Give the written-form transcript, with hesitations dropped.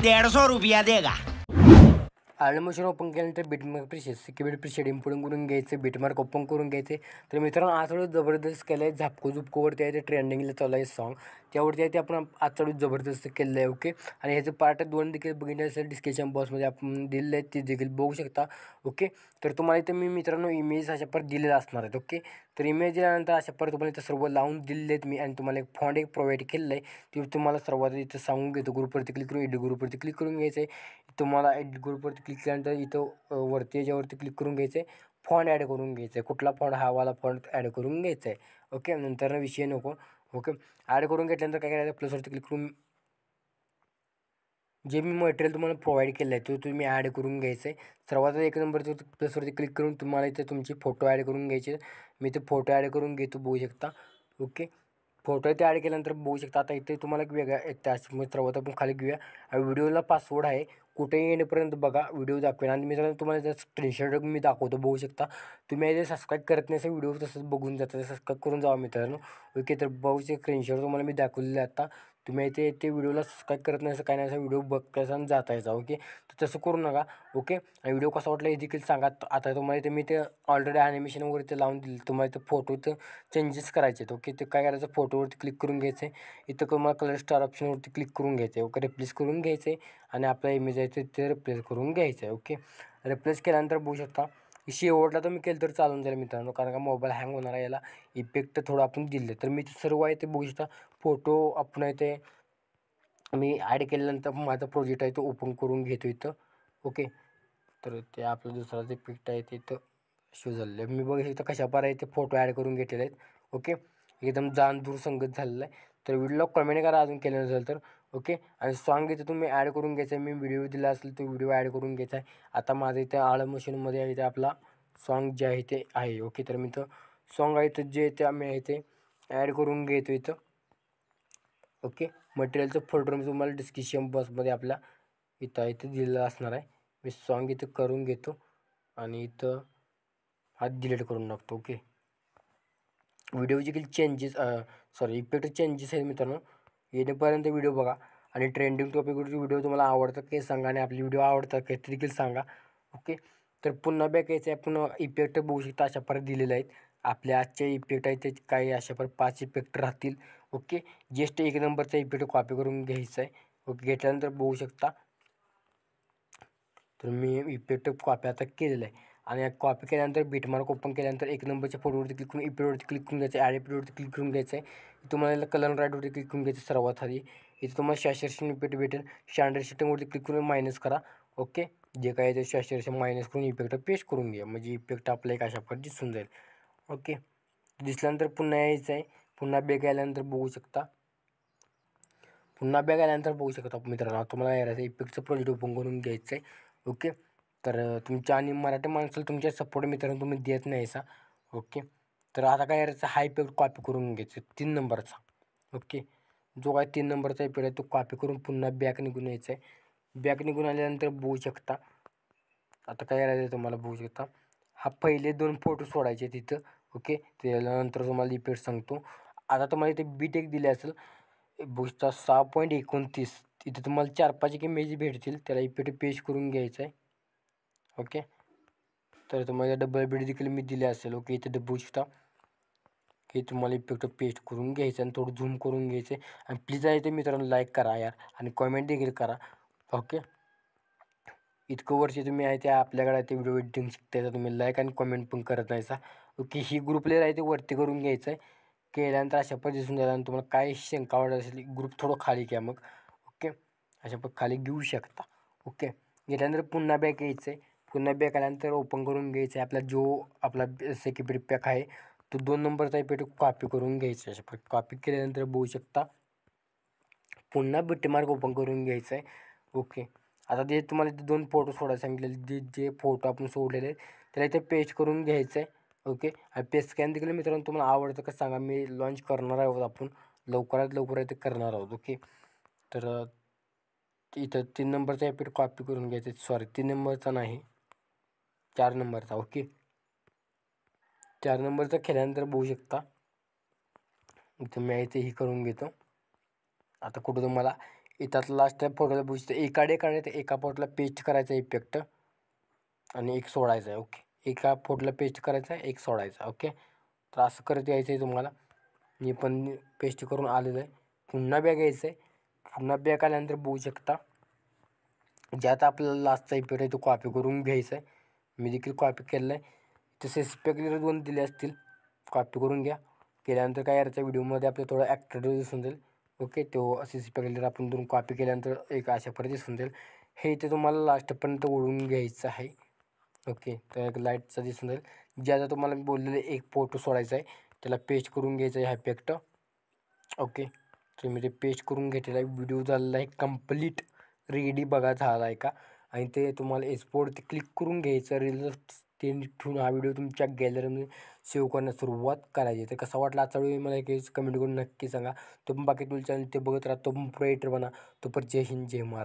150 रुपया देगा। Admission open केल्यानंतर बीटमार्क प्रिशेड सिक्युरिटी प्रिशेड इम्पोर्टिंग करून घ्यायचं, बीटमार्क ओपन करून घ्यायचे. तर मित्रांनो आज थोडं जबरदस्त केलं आहे, झापको झुपकोवरती आहे ते ट्रेंडिंगला चालू आहे सॉन्ग, त्यावरती आहे ते आपण आज थोडं जबरदस्त केलेलं आहे. ओके, आणि ह्याचं पार्ट 2 देखील बघितलं असेल डिस्क्रिप्शन बॉक्समध्ये आपण दिलेलं आहे, ते देखील बघू शकता. ओके, तर तुम्हाला इथं मी मित्रांनो इमेज अशा पर दिलेला असणार आहेत. ओके, तर इमेज दिल्यानंतर अशा पर तुम्हाला इथं सर्व लावून दिलेले आहेत मी, आणि तुम्हाला एक फॉन्ट एक प्रोव्हाइड केलेलं आहे. ते तुम्हाला सर्वात इथं सांगून घेतो. ग्रुपवरती क्लिक करून एडिट ग्रुपवरती क्लिक करून घ्यायचं आहे. तुम्हाला एडिट ग्रुपवरती क्लिक केल्यानंतर इथं वरती याच्यावरती क्लिक करून घ्यायचं आहे, फॉन्ट ॲड करून घ्यायचं आहे. कुठला फॉन्ट हावाला फॉन्ट ॲड करून घ्यायचा आहे. ओके, नंतर विषय नको. ओके, ॲड करून घेतल्यानंतर काय करायचं, प्लसवरती क्लिक करून जे मी मटेरियल तुम्हाला प्रोव्हाइड केलं आहे तो तुम्ही ॲड करून घ्यायचं आहे. सर्वात एक नंबरचं प्लसवरती क्लिक करून तुम्हाला इथे तुमचे फोटो ॲड करून घ्यायचे. मी ते फोटो ॲड करून घेतो, बघू शकता. ओके, फोटो इथे ॲड केल्यानंतर बघू शकता. आता इथे तुम्हाला एक वेगळा त्याच्यामुळे सर्वात आपण खाली घेऊया. व्हिडिओला पासवर्ड आहे, कुठेही येण्यापर्यंत बघा, व्हिडिओ दाखवेन. आणि मित्रांनो तुम्हाला जर स्क्रीनशॉट मी दाखवतो, बघू शकता. तुम्ही इथे सबस्क्राईब करत नाही, व्हिडिओ तसंच बघून जाता, सबस्क्राईब करून जावा मित्रांनो. ओके, तर बघू स्क्रीनशॉट तुम्हाला मी दाखवलेलं आहे आता. तुम्ही इथे ते व्हिडिओला सबस्क्राईब करत नाही असं काही नाही, असं व्हिडिओ बघतायचा आणि जातायचा. ओके, तर तसं करू नका. ओके, आणि व्हिडिओ कसा वाटला हे देखील सांगा. आता तुम्हाला इथे मी ते ऑलरेडी ॲनिमेशन वगैरे ते लावून दिलं, तुम्हाला इथं फोटोचं चेंजेस करायचे आहेत. ओके, ते काय करायचं, फोटोवरती क्लिक करून घ्यायचं आहे. इथं तुम्हाला कलर स्टार ऑप्शनवरती क्लिक करून घ्यायचं आहे. ओके, रिप्लेस करून घ्यायचं आहे, आणि आपला इमेज आहे ते रिप्लेस करून घ्यायचं आहे. ओके, रिप्लेस केल्यानंतर बघू शकता शेवटला तुम्ही केलं तर चालून जाईल मित्रांनो, कारण का मोबाईल हँग होणार आहे. याला इफेक्ट थोडं आपण दिले, तर मी सर्व आहे ते बघू शकता. फोटो आपण आहे ते मी ॲड केल्यानंतर माझा प्रोजेक्ट आहे तो ओपन करून घेतो इथं. ओके, तर ते आपलं दुसरा जे पिक्ट आहे ते इथं शो झालेलं आहे. मी बघू शकता कशा प्रकारे ते फोटो ॲड करून घेतलेले आहेत. ओके, एकदम जाण दूर संगत झालेलं आहे. तर व्हिडिओला कमेंट करा अजून केलं नसेल तर. ओके, आणि सॉन्ग इथं तुम्ही ॲड करून घ्यायचं आहे. मी व्हिडिओ दिला असेल तो व्हिडिओ ॲड करून घ्यायचा आहे. आता माझं इथं आळं मशीनमध्ये आहे, इथे आपला सॉन्ग जे आहे ते आहे. ओके, तर मी इथं सॉन्ग आहे तर जे ते आम्ही आहे ते ॲड करून घेतो इथं. ओके, मटेरियलचं फोल्डर मी तुम्हाला डिस्क्रिप्शन बॉक्समध्ये आपल्या इथं दिलेलं असणार आहे. मी सॉन्ग इथं करून घेतो, आणि इथं हा डिलीट करून टाकतो. ओके, व्हिडिओचे काही चेंजेस इफेक्ट चेंजेस आहेत मित्रांनो. येण्यापर्यंत व्हिडिओ बघा, आणि ट्रेंडिंग टॉपिकवरची व्हिडिओ तुम्हाला आवडतात काही सांगा, आणि आपली व्हिडिओ आवडतात काही ते देखील सांगा. ओके, तर पुन्हा बॅक यायचं आहे. पुन्हा इफेक्ट बघू शकता अशा प्रकारे दिलेले आहेत. आपल्या आजचे इफेक्ट आहेत ते काही अशा प्रकारे 5 इफेक्ट राहतील. ओके, जस्ट एक नंबरचा इफेक्ट कॉपी करून घ्यायचा आहे. ओके, घेतल्यानंतर बघू शकता. तर मी इफेक्ट कॉपी आता केलेलं आहे, आणि कॉपी केल्यानंतर बीटमार्क ओपन केल्यानंतर एक नंबरच्या फोटोवरती क्लिक करून इफेक्टवरती क्लिक करून घ्यायचं आहे. ॲड इफेक्टवरती क्लिक करून घ्यायचं आहे. तुम्हाला कलर राईटवरती क्लिक करून घ्यायचं सर्वात आधी. इथे तुम्हाला सॅच्युरेशन इफेक्ट भेटेल. स्टँडर्ड सेटिंगवरती क्लिक करून मायनस करा. ओके, जे काय आहे ते सॅच्युरेशन मायनस करून इफेक्ट पेस्ट करून घ्या, म्हणजे इफेक्ट आपला एक अशा प्रकारे दिसून जाईल. ओके, दिसल्यानंतर पुन्हा यायचं आहे. पुन्हा बॅक आल्यानंतर बघू शकता. पुन्हा बॅक आल्यानंतर बघू शकता मित्रांनो, तुम्हाला यायचं इफेक्टचं प्रोजेक्ट ओपन करून घ्यायचं आहे. ओके, तर तुमच्या आणि मराठी माणसाला तुमच्या सपोर्ट मित्रांनो तुम्ही देत नाही सा. ओके, तर आता काय करायचं, हा इफेक्ट कॉपी करून घ्यायचं 3 नंबरचा. ओके, जो काय 3 नंबरचा इफेक्ट आहे तो कॉपी करून पुन्हा बॅक निघून यायचं आहे. बॅक निघून आल्यानंतर बघू शकता आता काय करायचं आहे तुम्हाला, बघू शकता हा पहिले 2 फोटो सोडायचे तिथं. ओके, त्यानंतर तुम्हाला इफेक्ट सांगतो. आता तुम्हाला इथे बीट एक दिले असेल बुस्टचा 6.29, तिथे तुम्हाला 4-5 एक इमेज भेटतील, त्याला इफेक्ट पेस्ट करून घ्यायचं आहे. ओके, तर तुम्हाला डबल बीट देखील मी दिले असेल. ओके, इथे बघू शकता की तुम्हाला इफेक्ट पेस्ट करून घ्यायचं, आणि थोडं झूम करून घ्यायचं. आणि प्लीज आहे ते मित्रांनो लाईक करा यार, आणि कॉमेंट देखील करा. ओके, इतकं वर्ष तुम्ही आहे ते आपल्याकडे ते व्हिडिओ एडिटिंग शिकताय, तुम्ही लाईक आणि कॉमेंट पण करत नाही सा. ओके, ही ग्रुप लेअर आहे ते वरती करून घ्यायचं आहे. केल्यानंतर अशा पद्धतीने दिसून जाईल, आणि तुम्हाला काय शंका वाटत असेल ग्रुप थोडं खाली घ्या मग. ओके, अशा पण खाली घेऊ शकता. ओके, घेतल्यानंतर पुन्हा बॅक यायचं आहे. पुन्हा बॅक आल्यानंतर ओपन करून घ्यायचं आहे. आपला सिक्युरिटी पॅक आहे तो 2 नंबरचा इफेक्ट कॉपी करून घ्यायचा आहे. अशा कॉपी केल्यानंतर बघू शकता पुन्हा बीटमार्क ओपन करून घ्यायचं आहे. ओके, आता ते तुम्हाला ते 2 फोटो सोडायला सांगितलेले, जे फोटो आपण सोडलेले त्याला इथे पेस्ट करून घ्यायचं आहे. ओके, आणि पेस्ट स्कॅन देखील मित्रांनो तुम्हाला आवडतं का सांगा, मी लॉन्च करणार आहोत आपण लवकरात लवकर ते करणार आहोत. ओके, तर इथं 3 नंबरचा इफेक्ट कॉपी करून घ्यायचा. सॉरी 3 नंबरचा नाही, 4 नंबरचा. ओके, 4 नंबरचा केल्यानंतर बघू शकता इथं मी इथे ही करून घेतो. आता कुठं तुम्हाला इथं लास्ट फोटोला बुजतं एकाडे काढायचं, एका फोटोला पेस्ट करायचा इफेक्ट आणि एक सोडायचा आहे. ओके, एका फोटोला पेस्ट करायचा एक सोडायचा. ओके, तर असं करत यायचं आहे तुम्हाला. मी पण पेस्ट करून आलेलं आहे. पुन्हा बॅग यायचं आहे. पुन्हा बॅग आल्यानंतर बघू शकता ज्यात आपल्याला लास्टचा इफेक्ट आहे तो कॉपी करून घ्यायचा आहे. मी देखील कॉपी केलेला आहे. तसे स्पेक्युलर 2 दिले असतील, कॉपी करून घ्या. केल्यानंतर काय याच्या व्हिडिओमध्ये आपलं थोडं ॲक्टर दिसून जाईल. ओके, तो असे स्पेक्युलर आपण 2 कॉपी केल्यानंतर एक अशा प्रकारे दिसून जाईल. हे इथे तुम्हाला लास्टपर्यंत ओढून घ्यायचं आहे. ओके, तर एक लाईटचा दिसून जाईल. ज्याचा तुम्हाला मी बोललेलं एक फोटो सोडायचा आहे, त्याला पेस्ट करून घ्यायचं आहे हा इफेक्ट. ओके, तर मी ते पेस्ट करून घेतलेला आहे. व्हिडिओ झालेला आहे कंप्लीट रेडी बघा झाला आहे का. आणि ते तुम्हाला एक्सपोर्ट क्लिक करून घ्यायचं रील्स ते ठेवून हा व्हिडिओ तुमच्या गॅलरीमध्ये सेव्ह करण्यास सुरुवात करायची. तर कसा वाटला आजचा व्हिडिओ मला एक कमेंट करून नक्की सांगा. तो पण बाकी तुमच्या चॅनल ते बघत राहा. तो पण प्रोएटर बना. तो पण जय हिंद जय महाराष्ट्र.